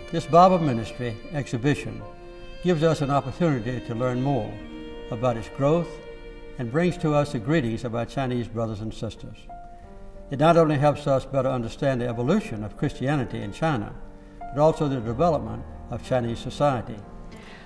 This Bible Ministry exhibition gives us an opportunity to learn more about its growth and brings to us the greetings of our Chinese brothers and sisters. It not only helps us better understand the evolution of Christianity in China, but also the development of Chinese society.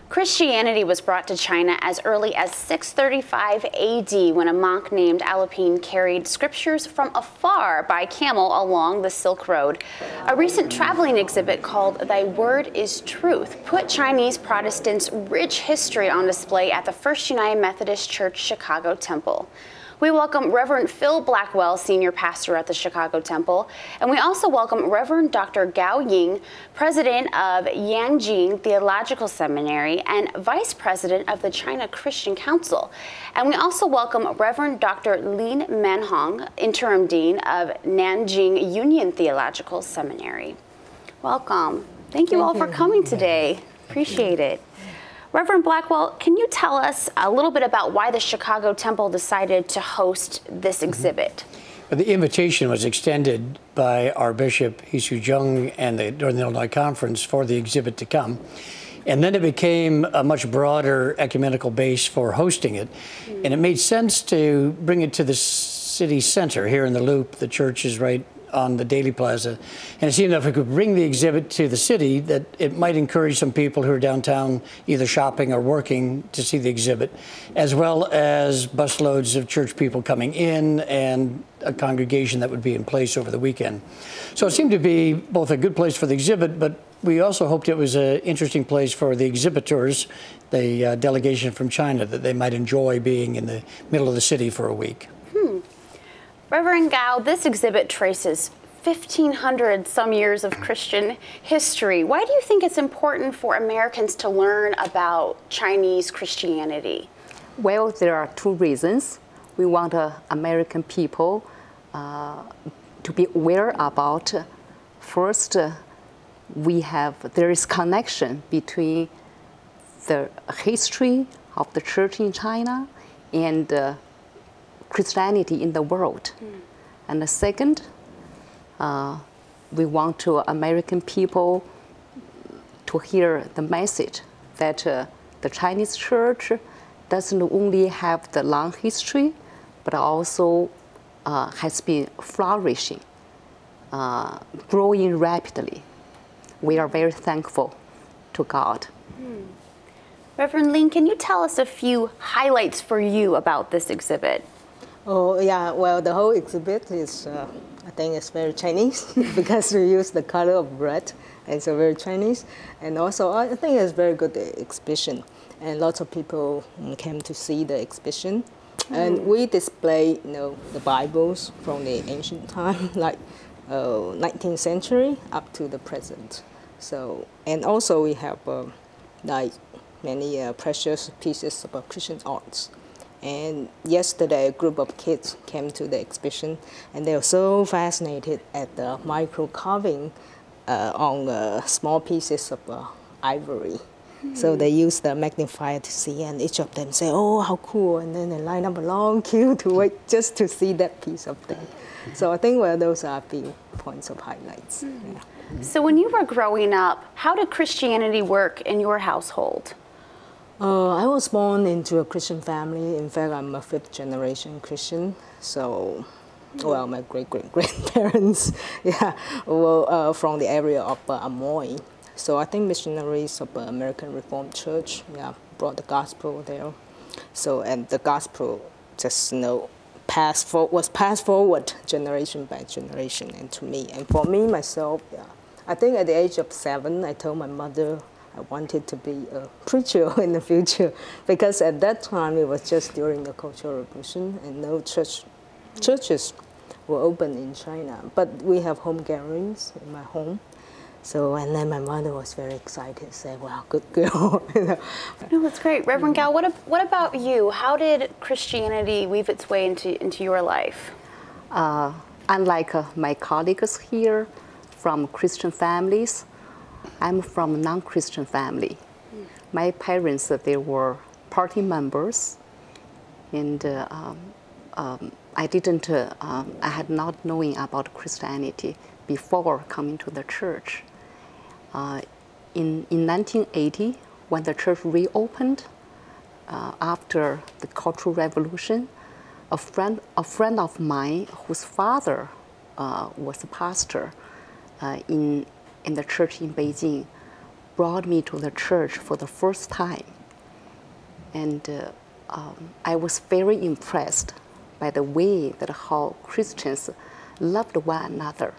Christianity was brought to China as early as 635 AD when a monk named Alapine carried scriptures from afar by camel along the Silk Road. A recent traveling exhibit called Thy Word is Truth put Chinese Protestants' rich history on display at the First United Methodist Church Chicago Temple. We welcome Reverend Phil Blackwell, Senior Pastor at the Chicago Temple, and we also welcome Reverend Dr. Gao Ying, President of Yanjing Theological Seminary and Vice President of the China Christian Council. And we also welcome Reverend Dr. Lin Manhong, Interim Dean of Nanjing Union Theological Seminary. Welcome. Thank you all for coming today. Appreciate it. Reverend Blackwell, can you tell us a little bit about why the Chicago Temple decided to host this exhibit? The invitation was extended by our Bishop, Hisu Jung, and the Northern Illinois Conference for the exhibit to come. And then it became a much broader ecumenical base for hosting it. And it made sense to bring it to the city center here in the Loop. The church is right on the Daily Plaza. And it seemed that if we could bring the exhibit to the city, that it might encourage some people who are downtown either shopping or working to see the exhibit, as well as busloads of church people coming in and a congregation that would be in place over the weekend. So it seemed to be both a good place for the exhibit, but we also hoped it was an interesting place for the exhibitors, the delegation from China, that they might enjoy being in the middle of the city for a week. Reverend Gao, this exhibit traces 1,500 some years of Christian history. Why do you think it's important for Americans to learn about Chinese Christianity? Well, there are two reasons. We want American people to be aware about. First, there is connection between the history of the church in China and Christianity in the world. And the second, we want American people to hear the message that the Chinese church doesn't only have the long history, but also has been flourishing, growing rapidly. We are very thankful to God. Reverend Lin, can you tell us a few highlights for you about this exhibit? Oh, yeah, well, the whole exhibit is, I think it's very Chinese because we use the color of red. It's a very Chinese. And also, I think it's a very good exhibition. And lots of people came to see the exhibition. And we display, the Bibles from the ancient time, like 19th century up to the present. So, and also we have like many precious pieces of Christian arts. And yesterday, a group of kids came to the exhibition, and they were so fascinated at the micro carving on small pieces of ivory. So they used the magnifier to see, and each of them say, "Oh, how cool!" And then they line up a long queue to wait just to see that piece of thing. So I think those are a few points of highlights. Yeah. So when you were growing up, how did Christianity work in your household? I was born into a Christian family. In fact, I'm a fifth-generation Christian. So, well, my great-great-grandparents, were from the area of Amoy. So I think missionaries of American Reformed Church, brought the gospel there. So, and the gospel just, was passed forward generation by generation, and to me. And for me, myself, I think at the age of 7, I told my mother I wanted to be a preacher in the future, because at that time it was just during the Cultural Revolution and no churches were open in China. But we have home gatherings in my home. So, and then my mother was very excited, said, "Wow, good girl." No, that's great. Reverend Gao, what about you? How did Christianity weave its way into your life? Unlike my colleagues here from Christian families, I'm from a non-Christian family. My parents, they were party members, and I had not knowing about Christianity before coming to the church. in 1980, when the church reopened after the Cultural Revolution, a friend of mine whose father was a pastor in the church in Beijing brought me to the church for the first time. And I was very impressed by the way that how Christians loved one another.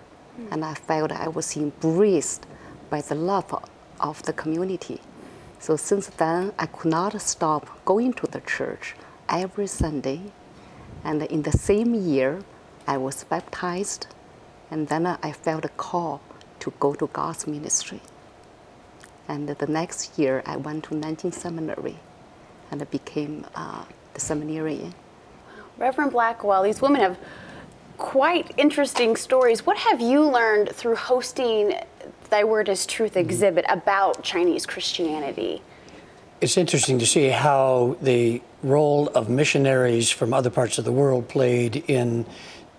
And I felt I was embraced by the love of the community. So since then, I could not stop going to the church every Sunday. And in the same year, I was baptized. And then I felt a call to go to God's ministry. And the next year, I went to Nanjing Seminary and I became the seminarian. Reverend Blackwell, these women have quite interesting stories. What have you learned through hosting Thy Word is Truth exhibit about Chinese Christianity? It's interesting to see how the role of missionaries from other parts of the world played in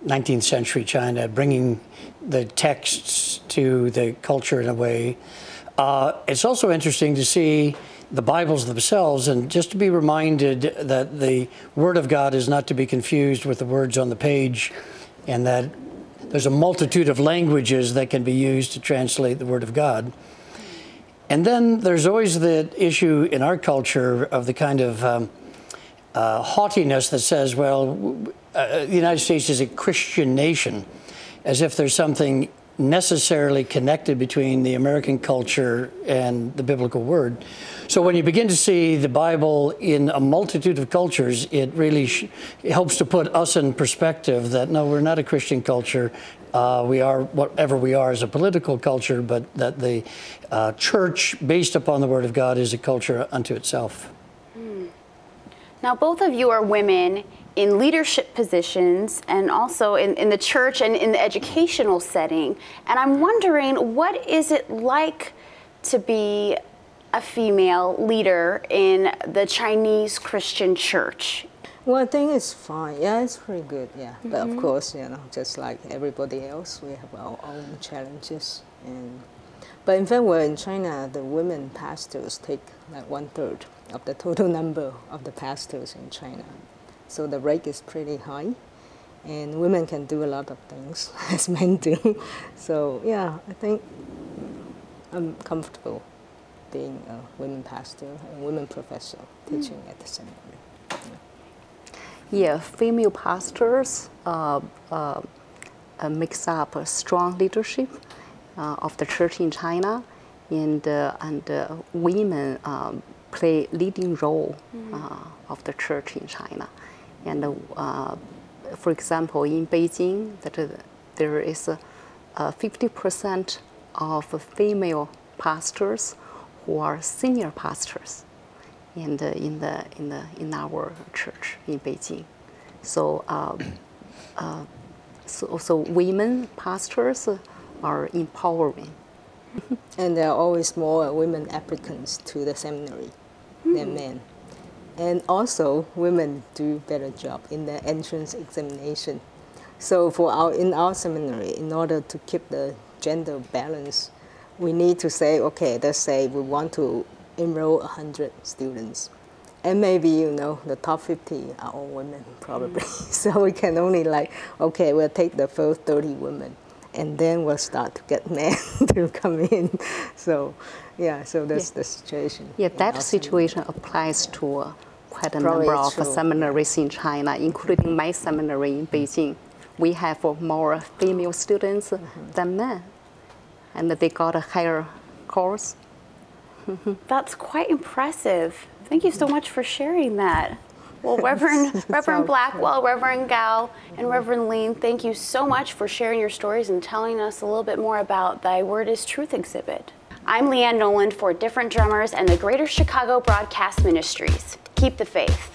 19th century China, bringing the texts to the culture in a way. It's also interesting to see the Bibles themselves, and just to be reminded that the Word of God is not to be confused with the words on the page, and that there's a multitude of languages that can be used to translate the Word of God. And then there's always the issue in our culture of the kind of haughtiness that says, well, the United States is a Christian nation, as if there's something necessarily connected between the American culture and the biblical word. So when you begin to see the Bible in a multitude of cultures, it really it helps to put us in perspective that no, we're not a Christian culture. We are whatever we are as a political culture, but that the church based upon the Word of God is a culture unto itself. Now, both of you are women in leadership positions and also in the church and in the educational setting. And I'm wondering, what is it like to be a female leader in the Chinese Christian church? Well, I think it's fine. Yeah, it's pretty good. Yeah, but of course, you know, just like everybody else, we have our own challenges. But in fact, well, in China, the women pastors take like 1/3 of the total number of the pastors in China. So the rate is pretty high, and women can do a lot of things as men do. So yeah, I think I'm comfortable being a women pastor and women professor teaching at the seminary. Yeah, female pastors mix up a strong leadership of the church in China, and women play leading role of the church in China. And for example, in Beijing, there is 50% of female pastors who are senior pastors, and in our church in Beijing. So so women pastors are empowering. And there are always more women applicants to the seminary than men. And also, women do better job in the entrance examination. So in our seminary, in order to keep the gender balance, we need to say, okay, let's say we want to enroll 100 students. And maybe, you know, the top 50 are all women, probably. So we can only okay, we'll take the first 30 women, and then we'll start to get men to come in. So, yeah, so that's the situation. Yeah, that situation applies to quite a number of seminaries in China, including my seminary in Beijing. We have more female students than men, and they got a higher course. That's quite impressive. Thank you so much for sharing that. Well, Reverend Blackwell, Reverend Gao, and Reverend Lin, thank you so much for sharing your stories and telling us a little bit more about Thy Word is Truth exhibit. I'm Leanne Noland for Different Drummers and the Greater Chicago Broadcast Ministries. Keep the faith.